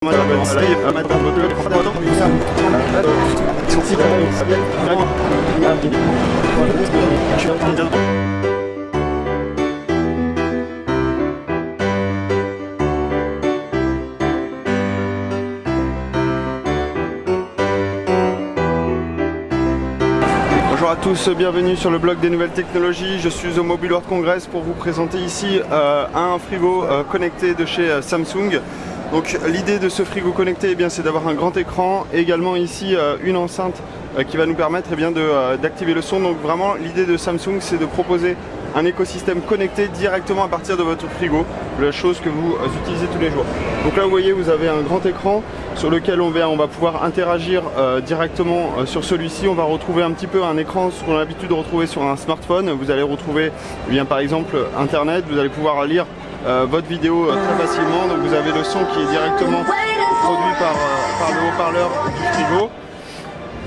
Bonjour à tous, bienvenue sur le blog des nouvelles technologies. Je suis au Mobile World Congress pour vous présenter ici un frigo connecté de chez Samsung. Donc l'idée de ce frigo connecté, c'est d'avoir un grand écran et également ici une enceinte qui va nous permettre d'activer le son. Donc vraiment l'idée de Samsung, c'est de proposer un écosystème connecté directement à partir de votre frigo, la chose que vous utilisez tous les jours. Donc là vous voyez, vous avez un grand écran sur lequel on va pouvoir interagir directement sur celui-ci. On va retrouver un petit peu un écran, ce qu'on a l'habitude de retrouver sur un smartphone. Vous allez retrouver par exemple internet, vous allez pouvoir lire votre vidéo très facilement. Donc vous avez le son qui est directement produit par le haut-parleur du frigo.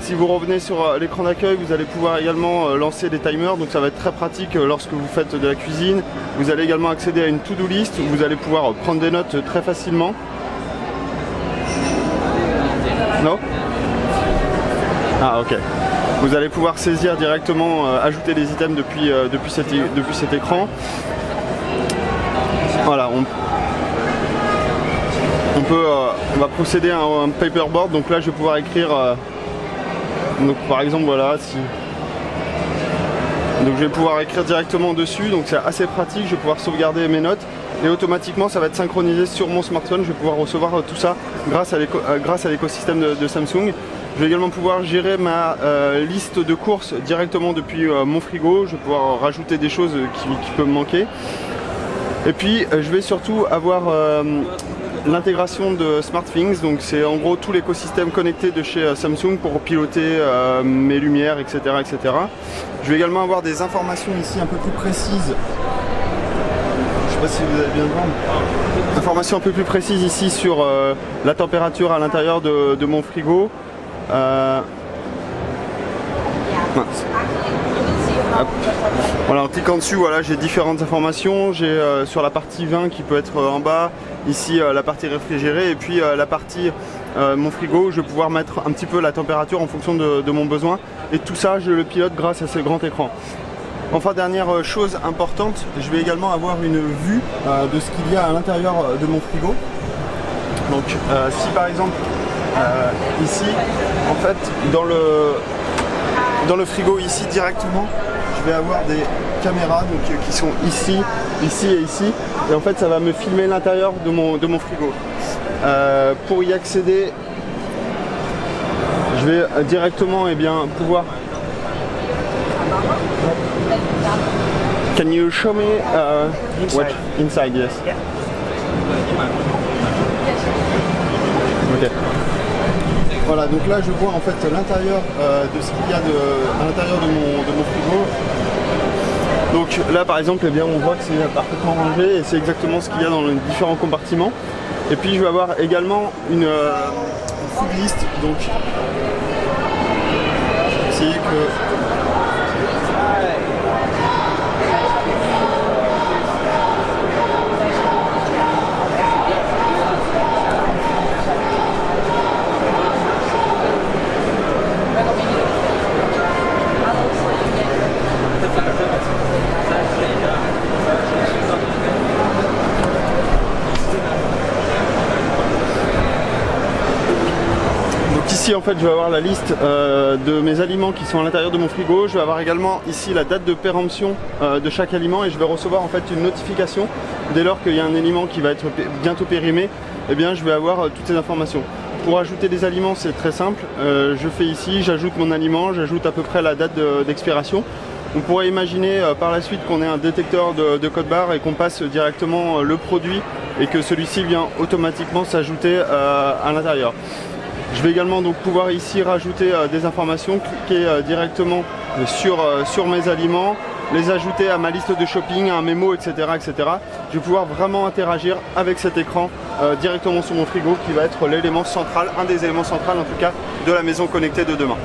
Si vous revenez sur l'écran d'accueil, vous allez pouvoir également lancer des timers, donc ça va être très pratique lorsque vous faites de la cuisine. Vous allez également accéder à une to-do list où vous allez pouvoir prendre des notes très facilement. Non ? Ah ok. Vous allez pouvoir saisir directement, ajouter des items depuis cet écran. Voilà, on va procéder à un paperboard. Donc là je vais pouvoir écrire donc par exemple voilà, donc je vais pouvoir écrire directement dessus, donc c'est assez pratique. Je vais pouvoir sauvegarder mes notes et automatiquement ça va être synchronisé sur mon smartphone. Je vais pouvoir recevoir tout ça grâce à l'écosystème de Samsung. Je vais également pouvoir gérer ma liste de courses directement depuis mon frigo. Je vais pouvoir rajouter des choses qui peuvent me manquer. Et puis je vais surtout avoir l'intégration de SmartThings, donc c'est en gros tout l'écosystème connecté de chez Samsung pour piloter mes lumières, etc., etc. Je vais également avoir des informations ici un peu plus précises. Je ne sais pas si vous allez bien voir. Informations un peu plus précises ici sur la température à l'intérieur de mon frigo. Voilà, en cliquant dessus, voilà, j'ai différentes informations. J'ai sur la partie vin qui peut être en bas, ici la partie réfrigérée, et puis la partie mon frigo, je vais pouvoir mettre un petit peu la température en fonction de mon besoin. Et tout ça, je le pilote grâce à ce grand écran. Enfin, dernière chose importante, je vais également avoir une vue de ce qu'il y a à l'intérieur de mon frigo. Donc si par exemple, ici, en fait, dans le frigo ici directement, je vais avoir des caméras donc, qui sont ici, ici et ici. Et en fait ça va me filmer l'intérieur de mon frigo. Pour y accéder, je vais directement pouvoir... Can you show me what inside? Yes. Okay. Voilà, donc là je vois en fait l'intérieur de ce qu'il y a à l'intérieur de mon frigo. Donc là par exemple, on voit que c'est parfaitement rangé et c'est exactement ce qu'il y a dans les différents compartiments. Et puis je vais avoir également une food list. Donc je vais essayer que... Ici en fait je vais avoir la liste de mes aliments qui sont à l'intérieur de mon frigo. Je vais avoir également ici la date de péremption de chaque aliment et je vais recevoir en fait une notification dès lors qu'il y a un aliment qui va être bientôt périmé. Je vais avoir toutes ces informations. Pour ajouter des aliments c'est très simple, je fais ici, j'ajoute mon aliment, j'ajoute à peu près la date d'expiration. On pourrait imaginer par la suite qu'on ait un détecteur de code barre et qu'on passe directement le produit et que celui-ci vient automatiquement s'ajouter à l'intérieur. Je vais également donc pouvoir ici rajouter des informations, cliquer directement sur mes aliments, les ajouter à ma liste de shopping, à un mémo, etc., etc. Je vais pouvoir vraiment interagir avec cet écran directement sur mon frigo qui va être l'élément central, un des éléments centraux en tout cas de la maison connectée de demain.